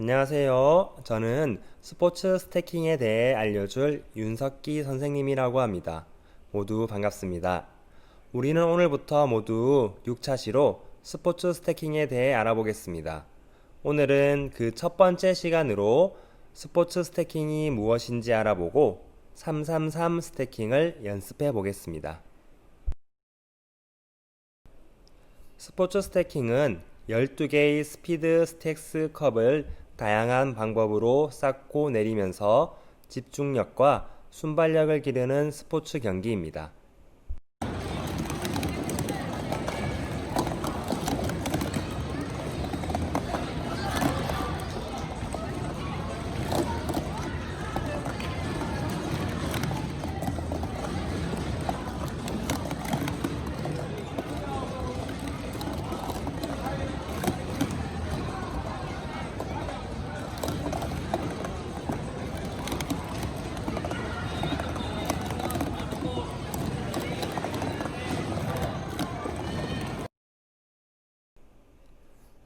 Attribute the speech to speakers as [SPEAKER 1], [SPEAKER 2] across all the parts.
[SPEAKER 1] 안녕하세요. 저는 스포츠 스태킹에 대해 알려줄 윤석기 선생님이라고 합니다. 모두 반갑습니다. 우리는 오늘부터 모두 6차 시로 스포츠 스태킹에 대해 알아보겠습니다. 오늘은 그 첫 번째 시간으로 스포츠 스태킹이 무엇인지 알아보고 333 스태킹을 연습해 보겠습니다. 스포츠 스태킹은 12개의 스피드 스택스 컵을 다양한 방법으로 쌓고 내리면서 집중력과 순발력을 기르는 스포츠 경기입니다.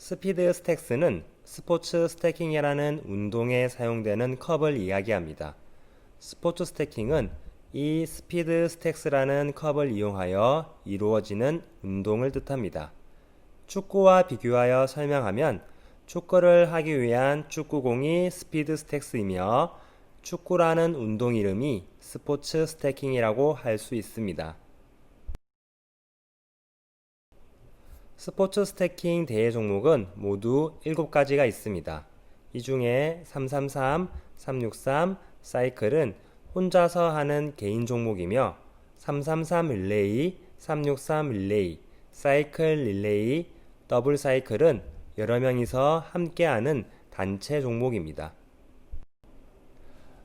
[SPEAKER 1] 스피드 스택스는 스포츠 스태킹이라는 운동에 사용되는 컵을 이야기합니다. 스포츠 스태킹은 이 스피드 스택스라는 컵을 이용하여 이루어지는 운동을 뜻합니다. 축구와 비교하여 설명하면 축구를 하기 위한 축구공이 스피드 스택스이며 축구라는 운동 이름이 스포츠 스태킹이라고 할 수 있습니다. 스포츠 스태킹 대회 종목은 모두 7가지가 있습니다. 이 중에 333, 363, 사이클은 혼자서 하는 개인 종목이며 333 릴레이, 363 릴레이, 사이클 릴레이, 더블 사이클은 여러 명이서 함께하는 단체 종목입니다.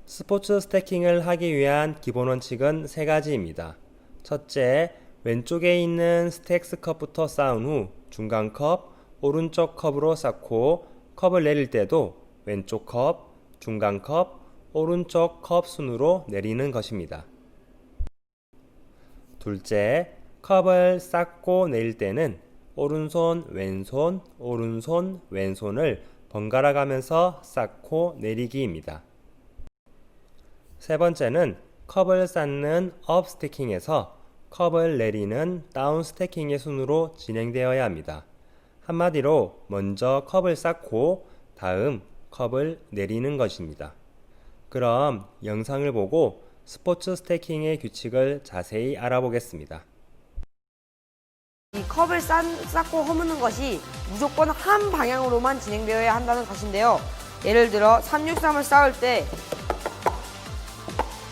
[SPEAKER 1] 스포츠 스태킹을 하기 위한 기본 원칙은 3가지입니다. 첫째, 왼쪽에 있는 스택스 컵부터 쌓은 후 중간 컵, 오른쪽 컵으로 쌓고 컵을 내릴 때도 왼쪽 컵, 중간 컵, 오른쪽 컵 순으로 내리는 것입니다. 둘째, 컵을 쌓고 내릴 때는 오른손, 왼손, 오른손, 왼손을 번갈아 가면서 쌓고 내리기입니다. 세 번째는 컵을 쌓는 업 스태킹에서 컵을 내리는 다운 스태킹의 순으로 진행되어야 합니다. 한마디로 먼저 컵을 쌓고 다음 컵을 내리는 것입니다. 그럼 영상을 보고 스포츠 스태킹의 규칙을 자세히 알아보겠습니다.
[SPEAKER 2] 이 컵을 쌓고 허무는 것이 무조건 한 방향으로만 진행되어야 한다는 것인데요. 예를 들어 363을 쌓을 때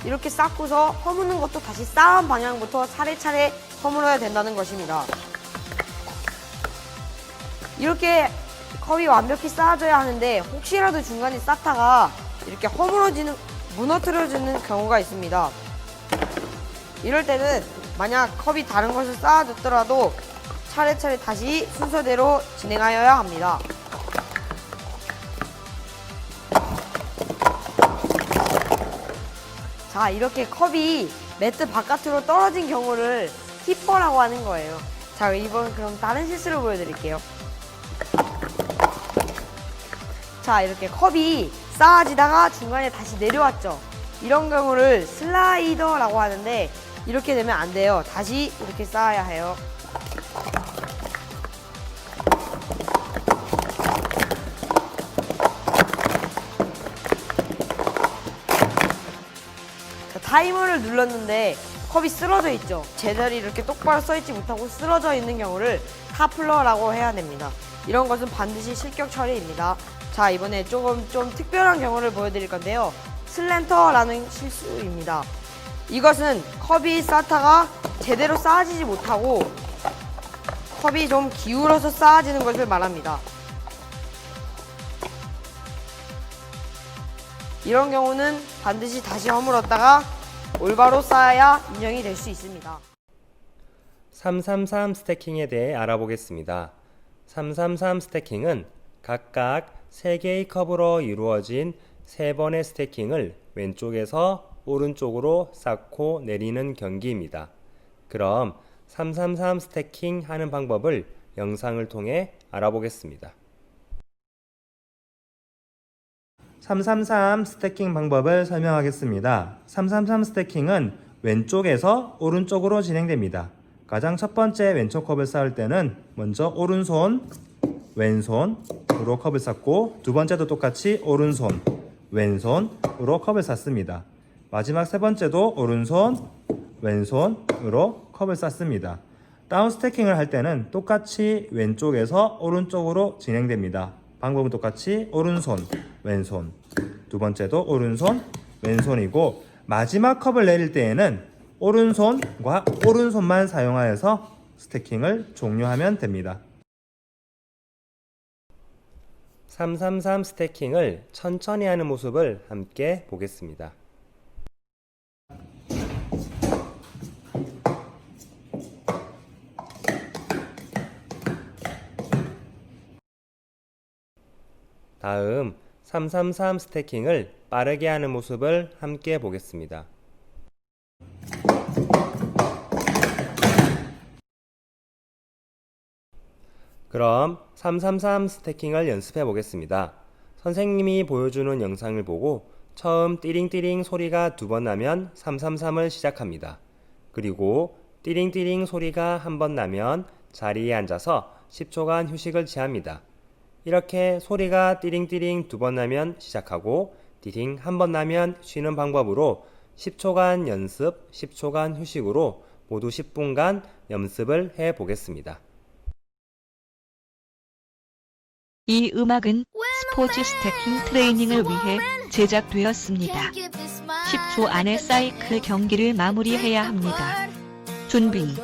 [SPEAKER 2] 이렇게 쌓고서 허무는 것도 다시 쌓은 방향부터 차례차례 허물어야 된다는 것입니다. 이렇게 컵이 완벽히 쌓아져야 하는데 혹시라도 중간에 쌓다가 이렇게 무너뜨려지는 경우가 있습니다. 이럴 때는 만약 컵이 다른 것을 쌓아뒀더라도 차례차례 다시 순서대로 진행하여야 합니다. 자, 이렇게 컵이 매트 바깥으로 떨어진 경우를 티퍼라고 하는 거예요. 자, 이번 그럼 다른 실수를 보여드릴게요. 자, 이렇게 컵이 쌓아지다가 중간에 다시 내려왔죠. 이런 경우를 슬라이더라고 하는데 이렇게 되면 안 돼요. 다시 이렇게 쌓아야 해요. 타이머를 눌렀는데 컵이 쓰러져 있죠. 제자리 이렇게 똑바로 써있지 못하고 쓰러져 있는 경우를 타플러라고 해야 됩니다. 이런 것은 반드시 실격 처리입니다. 자, 이번에 좀 특별한 경우를 보여드릴 건데요. 슬렌터라는 실수입니다. 이것은 컵이 쌓다가 제대로 쌓아지지 못하고 컵이 좀 기울어서 쌓아지는 것을 말합니다. 이런 경우는 반드시 다시 허물었다가 올바로 쌓아야 인정이 될 수 있습니다.
[SPEAKER 1] 333 스태킹에 대해 알아보겠습니다. 333 스태킹은 각각 3개의 컵으로 이루어진 3번의 스태킹을 왼쪽에서 오른쪽으로 쌓고 내리는 경기입니다. 그럼 333 스태킹 하는 방법을 영상을 통해 알아보겠습니다. 333 스태킹 방법을 설명하겠습니다. 333 스태킹은 왼쪽에서 오른쪽으로 진행됩니다. 가장 첫 번째 왼쪽 컵을 쌓을 때는 먼저 오른손, 왼손으로 컵을 쌓고 두 번째도 똑같이 오른손, 왼손으로 컵을 쌓습니다. 마지막 세 번째도 오른손, 왼손으로 컵을 쌓습니다. 다운 스태킹을 할 때는 똑같이 왼쪽에서 오른쪽으로 진행됩니다. 방법은 똑같이 오른손, 왼손. 두 번째도 오른손, 왼손이고 마지막 컵을 내릴 때에는 오른손과 오른손만 사용하여서 스태킹을 종료하면 됩니다. 333 스태킹을 천천히 하는 모습을 함께 보겠습니다. 다음 333 스태킹을 빠르게 하는 모습을 함께 보겠습니다. 그럼 333 스태킹을 연습해 보겠습니다. 선생님이 보여주는 영상을 보고 처음 띠링띠링 소리가 두 번 나면 333을 시작합니다. 그리고 띠링띠링 소리가 한 번 나면 자리에 앉아서 10초간 휴식을 취합니다. 이렇게 소리가 띠링띠링 두 번 나면 시작하고 띠링 한 번 나면 쉬는 방법으로 10초간 연습, 10초간 휴식으로 모두 10분간 연습을 해 보겠습니다.
[SPEAKER 3] 이 음악은 스포츠 스태킹 트레이닝을 위해 제작되었습니다. 10초 안에 사이클 경기를 마무리해야 합니다. 준비.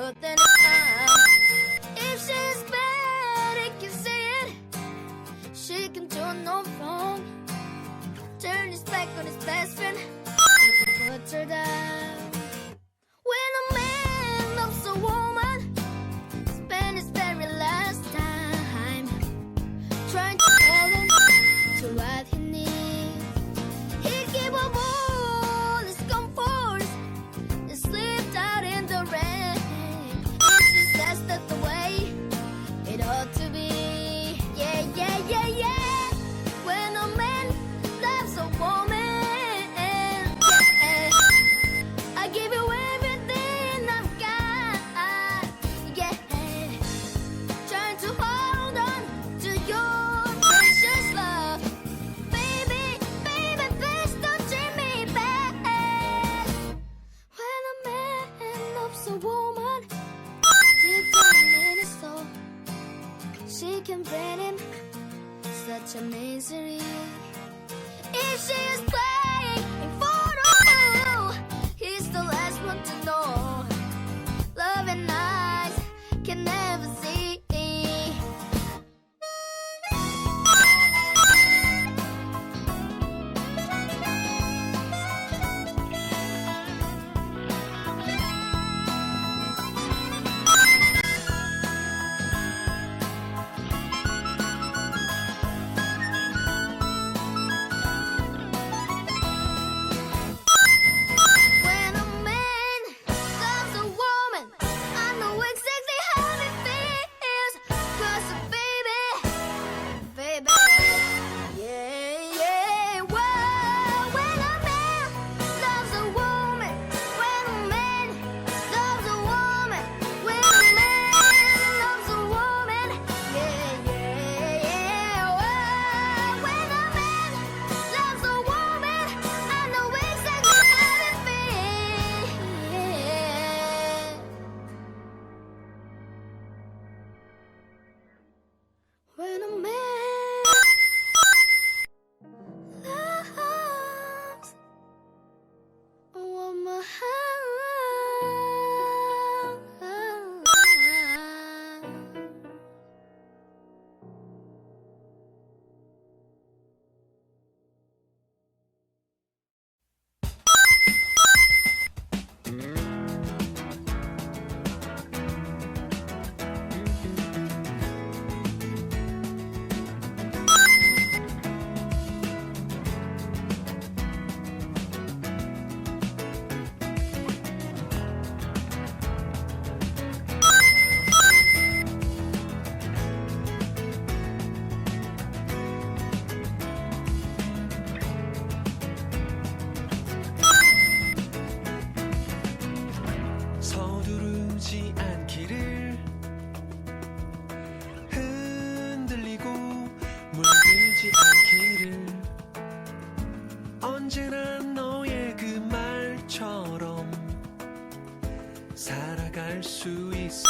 [SPEAKER 4] 할 수 있을까?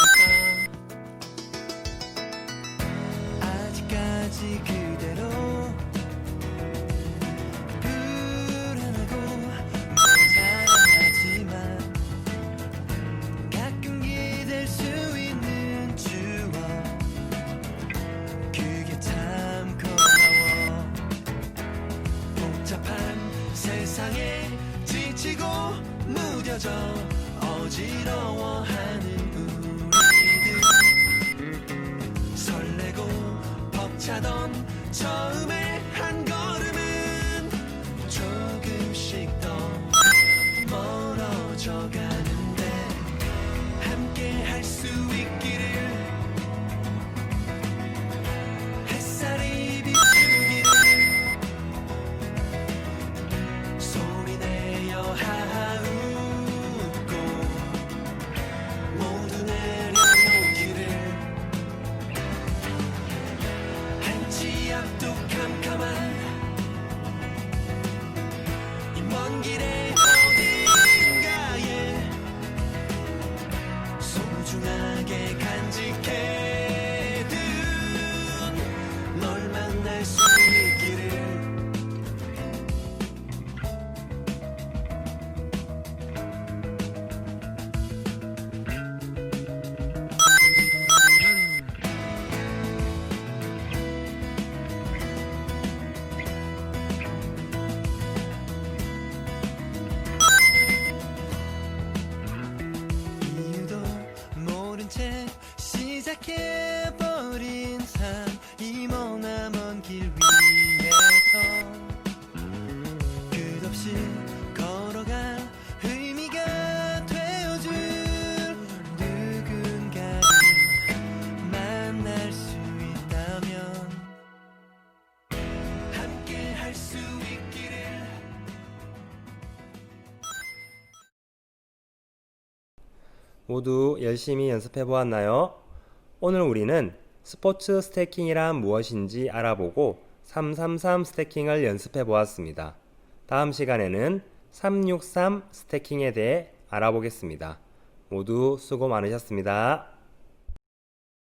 [SPEAKER 4] 아직까지 그대로 불안하고 자랑하지만 가끔 기댈 수 있는 추억, 그게 참 고마워. 복잡한 세상에 지치고 무뎌져 어지러워하는 우리들, 설레고 벅차던 처음의 한 걸음은 조금씩 더 멀어져 가는데, 함께 할 수 있기를, 햇살이 비추기를, 소리내어 하웃고 모두 내려놓기를, 한치 앞도 캄캄한 이 먼 길의 어딘가에 소중하게 간직해둔 널 만날 수 있기를. 이유도 모른 채 시작해버린 삶, 이 머나먼 길 위에서 끝없이 걸어갈 의미가 되어줄 누군가를 만날 수 있다면, 함께 할 수 있기를.
[SPEAKER 1] 모두 열심히 연습해 보았나요? 오늘 우리는 스포츠 스태킹이란 무엇인지 알아보고 333 스태킹을 연습해 보았습니다. 다음 시간에는 363 스태킹에 대해 알아보겠습니다. 모두 수고 많으셨습니다.